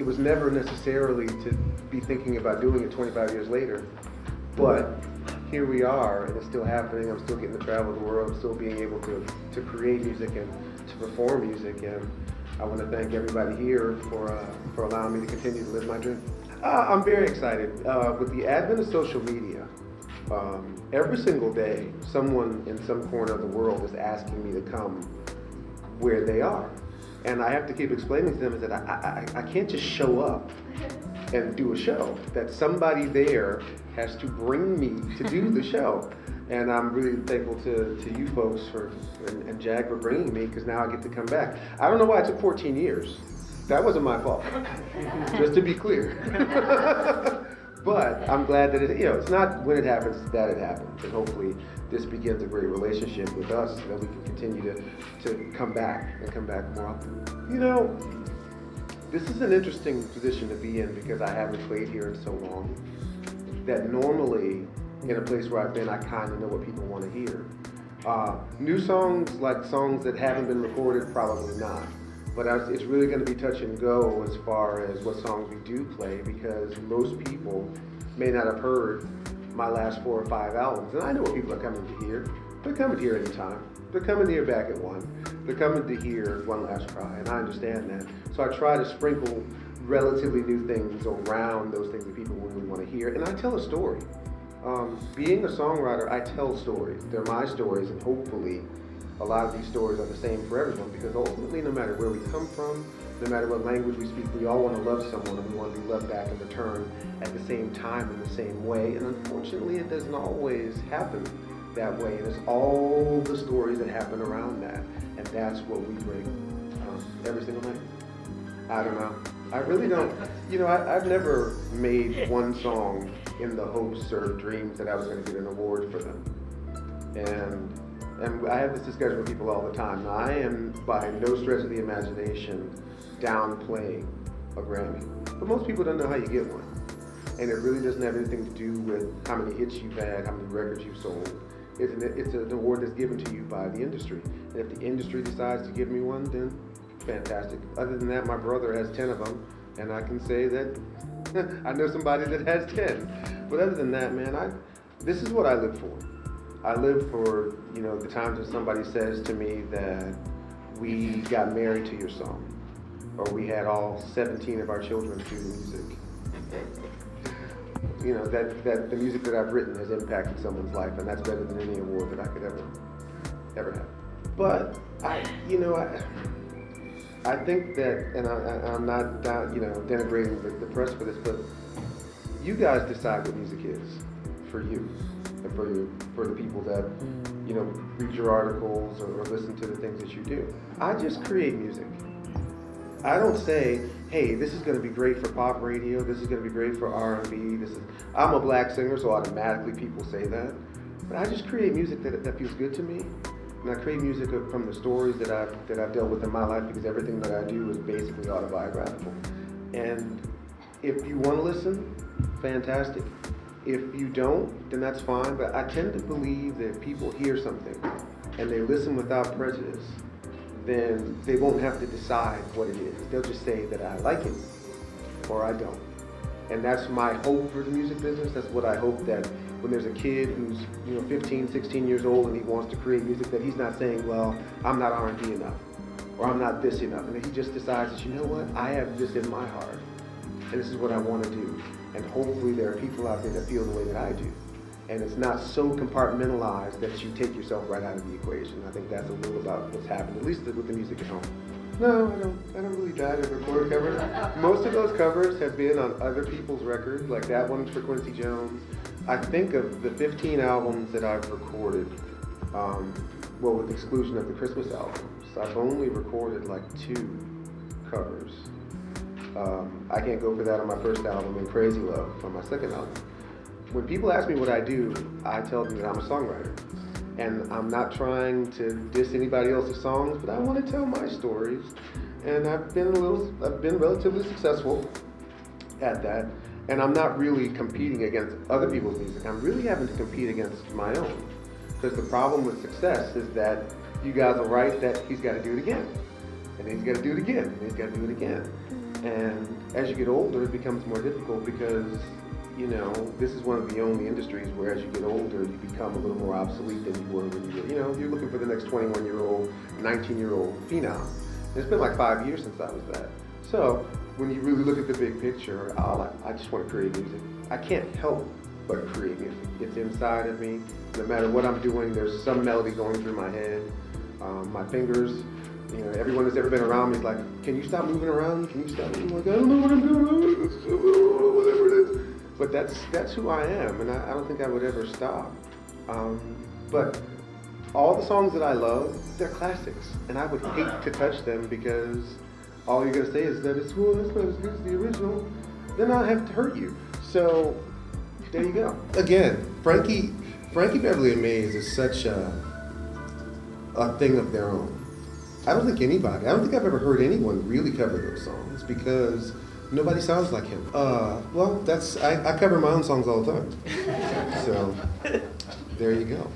was never necessarily to be thinking about doing it 25 years later, but here we are, and it's still happening. I'm still getting to travel the world. I'm still being able to create music and to perform music, and I want to thank everybody here for allowing me to continue to live my dream. I'm very excited. With the advent of social media, every single day, someone in some corner of the world is asking me to come where they are. And I have to keep explaining to them that I can't just show up and do a show, that somebody there has to bring me to do the show. And I'm really thankful to you folks and Jag for bringing me, because now I get to come back. I don't know why it took 14 years. That wasn't my fault, just to be clear. But I'm glad that it's not when it happens that it happens. And hopefully this begins a great relationship with us so that we can continue to come back and come back more often. This is an interesting position to be in because I haven't played here in so long that normally in a place where I've been, I kind of know what people want to hear. New songs, like songs that haven't been recorded, probably not. But it's really going to be touch and go as far as what songs we do play, because most people may not have heard my last 4 or 5 albums. And I know what people are coming to hear. They're coming to hear anytime. They're coming to hear Back at One. They're coming to hear One Last Cry, and I understand that. So I try to sprinkle relatively new things around those things that people really want to hear. And I tell a story. Being a songwriter, I tell stories. They're my stories, and hopefully a lot of these stories are the same for everyone, because ultimately, no matter where we come from, no matter what language we speak, we all want to love someone, and we want to be loved back in return at the same time in the same way. And unfortunately, it doesn't always happen that way. And it's all the stories that happen around that, and that's what we bring every single night. I don't know. I really don't. I've never made one song in the hopes or dreams that I was going to get an award for them. And I have this discussion with people all the time. Now, I am, by no stretch of the imagination, downplaying a Grammy. But most people don't know how you get one. And it really doesn't have anything to do with how many hits you've had, how many records you've sold. It's an award that's given to you by the industry. And if the industry decides to give me one, then fantastic. Other than that, my brother has 10 of them, and I can say that I know somebody that has 10. But other than that, man, this is what I live for. I live for, the times when somebody says to me that we got married to your song, or we had all 17 of our children through the music. That the music that I've written has impacted someone's life, and that's better than any award that I could ever have. But I think that, and I'm not denigrating the press for this, but you guys decide what music is for you and for the people that read your articles or listen to the things that you do. I just create music. I don't say, hey, this is going to be great for pop radio, this is going to be great for R&B, I'm a black singer, so automatically people say that. But I just create music that feels good to me. And I create music from the stories that I've dealt with in my life, because everything that I do is basically autobiographical. And if you want to listen, fantastic. If you don't, then that's fine. But I tend to believe that if people hear something and they listen without prejudice, then they won't have to decide what it is. They'll just say that I like it or I don't. And that's my hope for the music business. That's what I hope, that when there's a kid who's 15, 16 years old and he wants to create music, that he's not saying, well, I'm not R&B enough, or I'm not this enough. And that he just decides that, you know what, I have this in my heart, and this is what I want to do. And hopefully there are people out there that feel the way that I do. And it's not so compartmentalized that you take yourself right out of the equation. I think that's a little about what's happened, at least with the music at home. No, I don't really dive into record covers. Most of those covers have been on other people's records, like that one's for Quincy Jones. I think of the 15 albums that I've recorded, with the exclusion of the Christmas albums, I've only recorded like 2 covers. I Can't Go For That on my first album, and Crazy Love on my second album. When people ask me what I do, I tell them that I'm a songwriter. And I'm not trying to diss anybody else's songs, but I want to tell my stories. And I've been relatively successful at that. And I'm not really competing against other people's music. I'm really having to compete against my own. Because the problem with success is that you guys will write that he's got to do it again. And then he's got to do it again. And he's got to do it again. And as you get older, it becomes more difficult because, you know, this is one of the only industries where as you get older, you become a little more obsolete than you were when you were, you know, you're looking for the next 21-year-old, 19-year-old phenom. It's been like 5 years since I was that. So when you really look at the big picture, I just want to create music. I can't help but create music. It's inside of me. No matter what I'm doing, there's some melody going through my head. My fingers, you know, everyone that's ever been around me is like, can you stop moving around? Can you stop moving? I'm like, I don't know what I'm doing, whatever it is. But that's who I am, and I don't think I would ever stop. But all the songs that I love, they're classics, and I would hate to touch them because all you're gonna say is that it's, well, it's not as good as the original. Then I have to hurt you. So there you go. Again, Frankie Beverly and Maze is such a thing of their own. I don't think I've ever heard anyone really cover those songs because nobody sounds like him. Well, I cover my own songs all the time. So there you go.